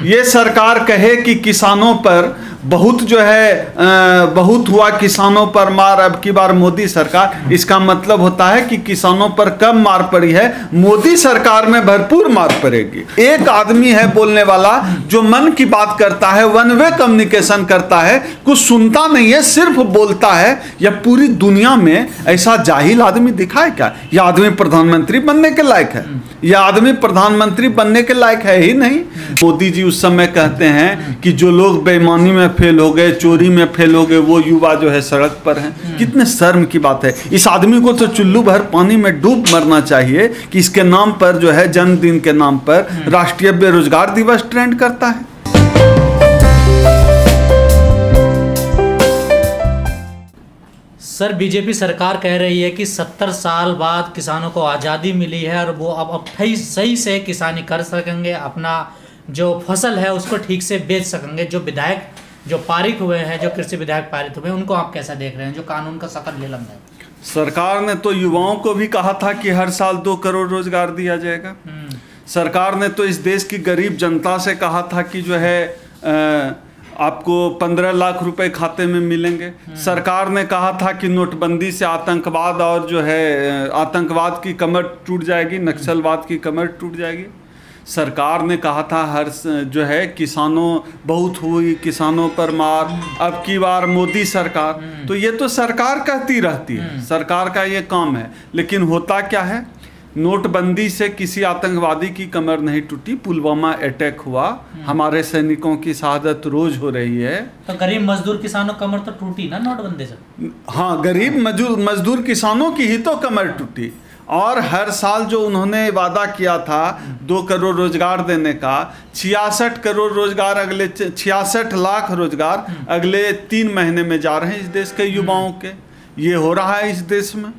ये सरकार कहे कि किसानों पर बहुत जो है बहुत हुआ किसानों पर मार, अब की बार मोदी सरकार, इसका मतलब होता है कि किसानों पर कम मार पड़ी है, मोदी सरकार में भरपूर मार पड़ेगी। एक आदमी है बोलने वाला जो मन की बात करता है, वन वे कम्युनिकेशन करता है, कुछ सुनता नहीं है, सिर्फ बोलता है। यह पूरी दुनिया में ऐसा जाहिल आदमी दिखा है क्या? यह आदमी प्रधानमंत्री बनने के लायक है? यह आदमी प्रधानमंत्री बनने के लायक है ही नहीं। मोदी जी उस समय कहते हैं कि जो लोग बेईमानी में फेल हो गए, चोरी में फेल हो गए, वो युवा जो है सड़क पर हैं। कितने शर्म की बात है। इस आदमी को तो चुल्लू भर पानी में डूब मरना चाहिए कि इसके नाम पर जो है जन्मदिन के नाम पर राष्ट्रीय बेरोजगार दिवस ट्रेंड करता है। सर, बीजेपी सरकार कह रही है कि 70 साल बाद किसानों को आज़ादी मिली है और वो अब सही से किसानी कर सकेंगे, अपना जो फसल है उसको ठीक से बेच सकेंगे। जो विधायक जो पारित हुए हैं, जो कृषि विधायक पारित हुए हैं, उनको आप कैसा देख रहे हैं, जो कानून का सख्त निलंबन है? सरकार ने तो युवाओं को भी कहा था कि हर साल 2 करोड़ रोजगार दिया जाएगा। सरकार ने तो इस देश की गरीब जनता से कहा था कि जो है आपको 15 लाख रुपए खाते में मिलेंगे। सरकार ने कहा था कि नोटबंदी से आतंकवाद और जो है आतंकवाद की कमर टूट जाएगी, नक्सलवाद की कमर टूट जाएगी। सरकार ने कहा था हर जो है किसानों बहुत हुई, किसानों पर मार, अब की बार मोदी सरकार। तो ये तो सरकार कहती रहती है, सरकार का ये काम है। लेकिन होता क्या है, नोटबंदी से किसी आतंकवादी की कमर नहीं टूटी। पुलवामा अटैक हुआ, हमारे सैनिकों की शहादत रोज हो रही है। तो गरीब मजदूर किसानों की कमर तो टूटी ना नोटबंदी से? हाँ, गरीब मजदूर किसानों की ही तो कमर टूटी। और हर साल जो उन्होंने वादा किया था 2 करोड़ रोजगार देने का, 66 करोड़ रोजगार अगले 66 लाख रोजगार अगले 3 महीने में जा रहे हैं इस देश के युवाओं के। ये हो रहा है इस देश में।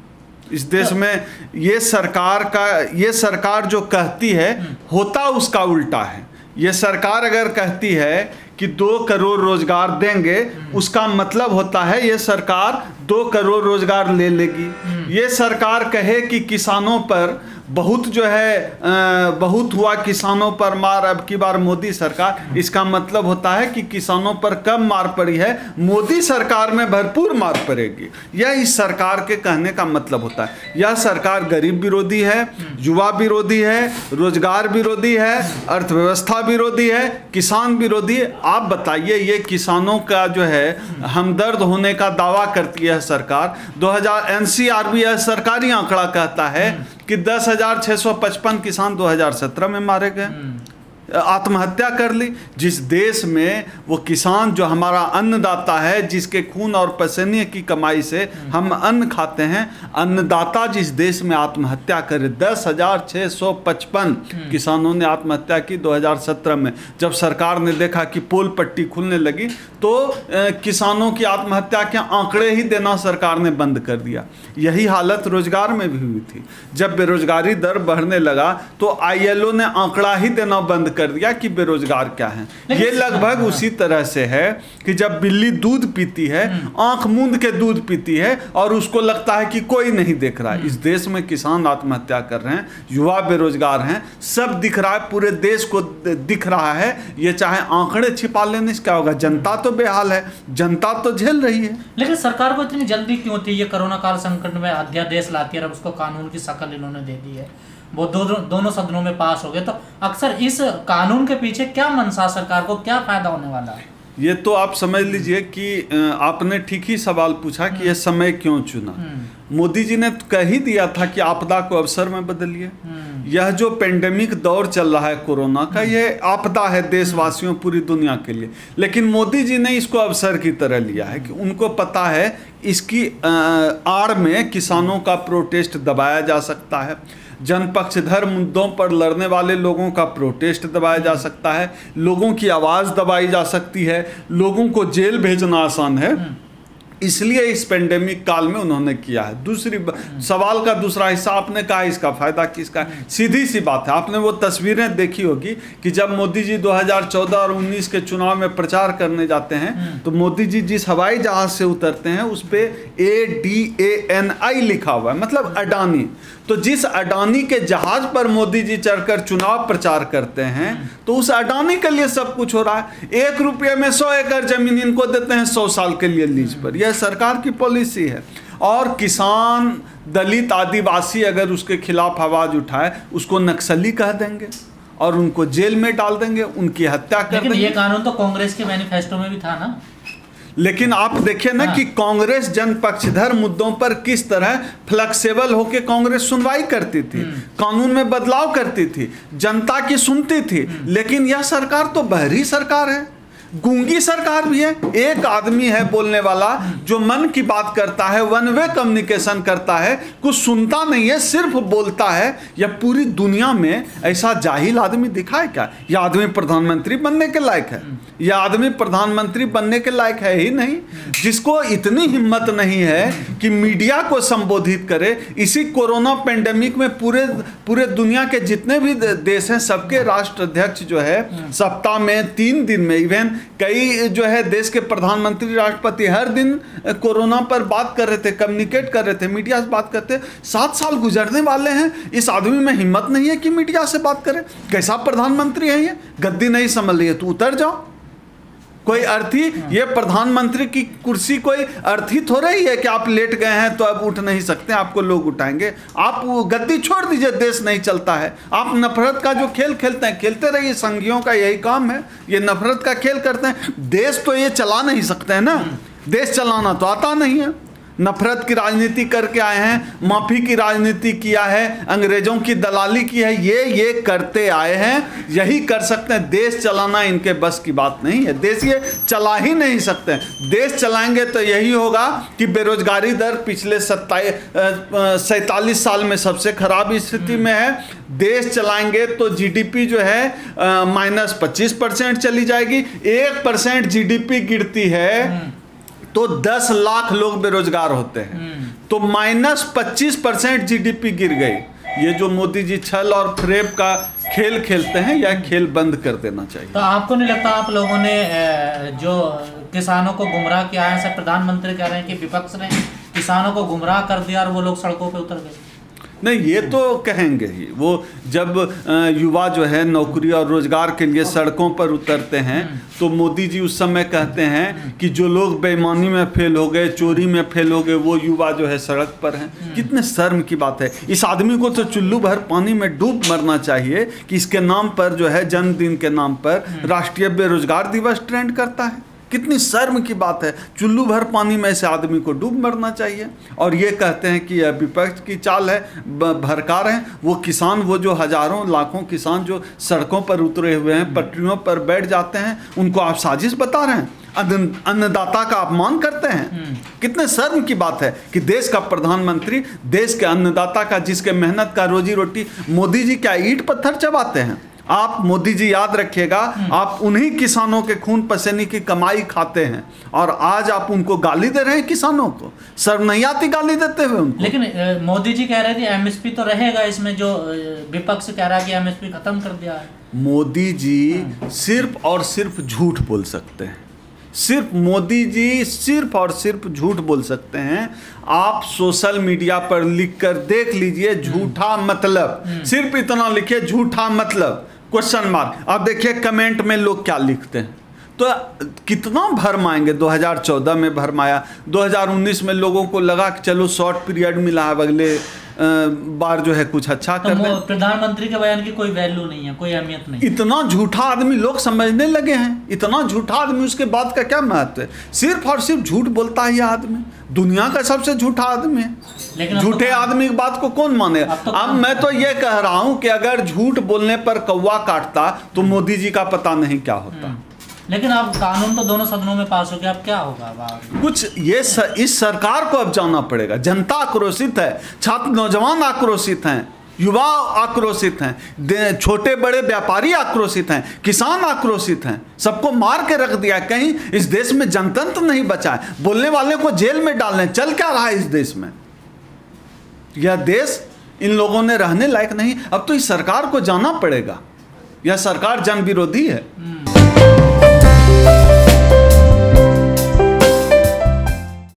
इस देश में ये सरकार जो कहती है होता उसका उल्टा है। ये सरकार अगर कहती है कि 2 करोड़ रोजगार देंगे, उसका मतलब होता है ये सरकार 2 करोड़ रोजगार ले लेगी। ये सरकार कहे कि किसानों पर बहुत जो है बहुत हुआ किसानों पर मार, अब की बार मोदी सरकार, इसका मतलब होता है कि किसानों पर कम मार पड़ी है, मोदी सरकार में भरपूर मार पड़ेगी। यह इस सरकार के कहने का मतलब होता है। यह सरकार गरीब विरोधी है, युवा विरोधी है, रोजगार विरोधी है, अर्थव्यवस्था विरोधी है, किसान विरोधी है। आप बताइए, ये किसानों का जो है हमदर्द होने का दावा करती है सरकार। 2000 NCRB सरकारी आंकड़ा कहता है कि 10,655 किसान 2017 में मारे गए, आत्महत्या कर ली। जिस देश में वो किसान जो हमारा अन्नदाता है, जिसके खून और पसीने की कमाई से हम अन्न खाते हैं, अन्नदाता जिस देश में आत्महत्या करे, 10,655 किसानों ने आत्महत्या की 2017 में। जब सरकार ने देखा कि पोल पट्टी खुलने लगी तो किसानों की आत्महत्या के आंकड़े ही देना सरकार ने बंद कर दिया। यही हालत रोजगार में भी हुई थी। जब बेरोजगारी दर बढ़ने लगा तो ILO ने आंकड़ा ही देना बंद कर दिया कि बेरोजगार क्या है। ये लगभग उसी तरह से है कि जब बिल्ली दूध पीती है, आंख मूंद के दूध पीती है और उसको लगता है कि कोई नहीं देख रहा है। इस देश में किसान आत्महत्या कर रहे हैं, युवा बेरोजगार हैं, सब दिख रहा है, पूरे देश को दिख रहा है। ये चाहे आंकड़े छिपा लेने से क्या होगा, जनता तो बेहाल है, जनता तो झेल रही है। लेकिन सरकार को इतनी जल्दी क्यों थी? ये कोरोना काल संकट में अध्यादेश लाती है और उसको कानून की शक्ल इन्होंने दे दी है, वो दोनों सदनों में पास हो गए। तो अक्सर इस कानून के पीछे क्या मनसा, सरकार को क्या फायदा होने वाला है? ये तो आप समझ लीजिए कि आपने ठीक ही सवाल पूछा कि ये समय क्यों चुना। मोदी जी ने तो कह ही दिया था कि आपदा को अवसर में बदलिए। यह जो पेंडेमिक दौर चल रहा है कोरोना का, ये आपदा है देशवासियों, पूरी दुनिया के लिए। लेकिन मोदी जी ने इसको अवसर की तरह लिया है कि उनको पता है इसकी आड़ में किसानों का प्रोटेस्ट दबाया जा सकता है, जनपक्षधर मुद्दों पर लड़ने वाले लोगों का प्रोटेस्ट दबाया जा सकता है, लोगों की आवाज़ दबाई जा सकती है, लोगों को जेल भेजना आसान है, इसलिए इस पेंडेमिक काल में उन्होंने किया है। दूसरी सवाल का दूसरा हिस्सा आपने कहा इसका फायदा किसका है? सीधी सी बात है, आपने वो तस्वीरें देखी होगी कि जब मोदी जी 2014 और 19 के चुनाव में प्रचार करने जाते हैं तो मोदी जी जिस हवाई जहाज से उतरते हैं उस पे ADANI लिखा हुआ है, मतलब अडानी। तो जिस अडानी के जहाज पर मोदी जी चढ़कर चुनाव प्रचार करते हैं तो उस अडानी के लिए सब कुछ हो रहा है। 1 रुपये में 100 एकड़ जमीन इनको देते हैं 100 साल के लिए लीज पर। यह सरकार की पॉलिसी है। और किसान, दलित, आदिवासी अगर उसके खिलाफ आवाज उठाए उसको नक्सली कह देंगे और उनको जेल में डाल देंगे, उनकी हत्या कर देंगे। लेकिन ये कानून तो कांग्रेस के मैनिफेस्टो में भी था ना। लेकिन आप देखिए ना कि कांग्रेस जन पक्षधर मुद्दों पर किस तरह फ्लेक्सिबल होकर कांग्रेस सुनवाई करती थी, कानून में बदलाव करती थी, जनता की सुनती थी। लेकिन यह सरकार तो बहरी सरकार है, गूंगी सरकार भी है। एक आदमी है बोलने वाला जो मन की बात करता है, वन वे कम्युनिकेशन करता है, कुछ सुनता नहीं है, सिर्फ बोलता है। यह पूरी दुनिया में ऐसा जाहिल आदमी दिखा है क्या? यह आदमी प्रधानमंत्री बनने के लायक है? यह आदमी प्रधानमंत्री बनने के लायक है ही नहीं। जिसको इतनी हिम्मत नहीं है कि मीडिया को संबोधित करे। इसी कोरोना पेंडेमिक में पूरे दुनिया के जितने भी देश हैं सबके राष्ट्राध्यक्ष जो है सप्ताह में 3 दिन में, इवन कई जो है देश के प्रधानमंत्री, राष्ट्रपति हर दिन कोरोना पर बात कर रहे थे, कम्युनिकेट कर रहे थे, मीडिया से बात करते। 7 साल गुजरने वाले हैं, इस आदमी में हिम्मत नहीं है कि मीडिया से बात करे। कैसा प्रधानमंत्री है ये? गद्दी नहीं संभल रही है तो उतर जाओ। कोई अर्थी, ये प्रधानमंत्री की कुर्सी कोई अर्थी थोड़ा ही है कि आप लेट गए हैं तो अब उठ नहीं सकते, आपको लोग उठाएंगे। आप गद्दी छोड़ दीजिए, देश नहीं चलता है। आप नफरत का जो खेल खेलते हैं, खेलते रहिए, संघियों का यही काम है, ये नफरत का खेल करते हैं। देश तो ये चला नहीं सकते हैं ना, देश चलाना तो आता नहीं है। नफरत की राजनीति करके आए हैं, माफी की राजनीति किया है, अंग्रेजों की दलाली की है, ये करते आए हैं, यही कर सकते हैं। देश चलाना इनके बस की बात नहीं है, देश ये चला ही नहीं सकते। देश चलाएंगे तो यही होगा कि बेरोजगारी दर पिछले 47 साल में सबसे खराब स्थिति में है। देश चलाएंगे तो जीडीपी जो है -25% चली जाएगी। 1% जीडीपी गिरती है तो 10 लाख लोग बेरोजगार होते हैं, तो -25% जीडीपी गिर गई। ये जो मोदी जी छल और फ्रेब का खेल खेलते हैं, यह खेल बंद कर देना चाहिए। तो आपको नहीं लगता आप लोगों ने जो किसानों को गुमराह किया है, ऐसे प्रधानमंत्री कह रहे हैं कि विपक्ष ने किसानों को गुमराह कर दिया और वो लोग सड़कों पे उतर गए? नहीं, ये तो कहेंगे ही। वो जब युवा जो है नौकरी और रोजगार के लिए सड़कों पर उतरते हैं तो मोदी जी उस समय कहते हैं कि जो लोग बेईमानी में फेल हो गए, चोरी में फेल हो गए, वो युवा जो है सड़क पर हैं। कितने शर्म की बात है। इस आदमी को तो चुल्लू भर पानी में डूब मरना चाहिए कि इसके नाम पर जो है जन्मदिन के नाम पर राष्ट्रीय बेरोजगार दिवस ट्रेंड करता है। कितनी शर्म की बात है। चुल्लू भर पानी में ऐसे आदमी को डूब मरना चाहिए। और ये कहते हैं कि यह विपक्ष की चाल है, भरका रहे हैं। वो किसान, वो जो हजारों लाखों किसान जो सड़कों पर उतरे हुए हैं, पटरियों पर बैठ जाते हैं, उनको आप साजिश बता रहे हैं, अन्नदाता का अपमान करते हैं। कितने शर्म की बात है कि देश का प्रधानमंत्री, देश के अन्नदाता का, जिसके मेहनत का रोजी रोटी, मोदी जी क्या ईंट पत्थर चबाते हैं? आप मोदी जी याद रखिएगा, आप उन्हीं किसानों के खून पसीने की कमाई खाते हैं और आज आप उनको गाली दे रहे हैं। किसानों को शर्म नहीं आती गाली देते हुए उनको? लेकिन मोदी जी कह रहे थे एमएसपी तो रहेगा, इसमें जो विपक्ष कह रहा है कि एमएसपी खत्म कर दिया है। मोदी जी सिर्फ और सिर्फ झूठ बोल सकते हैं। सिर्फ मोदी जी सिर्फ और सिर्फ झूठ बोल सकते हैं। आप सोशल मीडिया पर लिखकर देख लीजिए, झूठा मतलब, सिर्फ इतना लिखिए, झूठा मतलब क्वेश्चन मार्क। आप देखिए कमेंट में लोग क्या लिखते हैं, तो कितना भरमाएंगे। 2014 में भरमाया, 2019 में लोगों को लगा कि चलो शॉर्ट पीरियड मिला है, अगले बार जो है कुछ अच्छा कर दें। प्रधानमंत्री के बयान की कोई वैल्यू नहीं है, कोई अहमियत नहीं। इतना झूठा आदमी लोग समझने लगे हैं, इतना झूठा आदमी, उसके बाद का क्या महत्व है? सिर्फ और सिर्फ झूठ बोलता है यह आदमी, दुनिया का सबसे झूठा आदमी है। लेकिन झूठे आदमी की बात को कौन माने? अब मैं तो ये कह रहा हूं कि अगर झूठ बोलने पर कौवा काटता तो मोदी जी का पता नहीं क्या होता। लेकिन अब कानून तो दोनों सदनों में पास हो गया, अब क्या होगा? कुछ ये इस सरकार को अब जानना पड़ेगा। जनता आक्रोशित है, छात्र नौजवान आक्रोशित हैं। युवा आक्रोशित हैं, छोटे बड़े व्यापारी आक्रोशित हैं, किसान आक्रोशित हैं, सबको मार के रख दिया। कहीं इस देश में जनतंत्र नहीं बचा है, बोलने वाले को जेल में डाल रहे हैं। चल क्या रहा है इस देश में? यह देश इन लोगों ने रहने लायक नहीं। अब तो इस सरकार को जाना पड़ेगा, यह सरकार जन विरोधी है।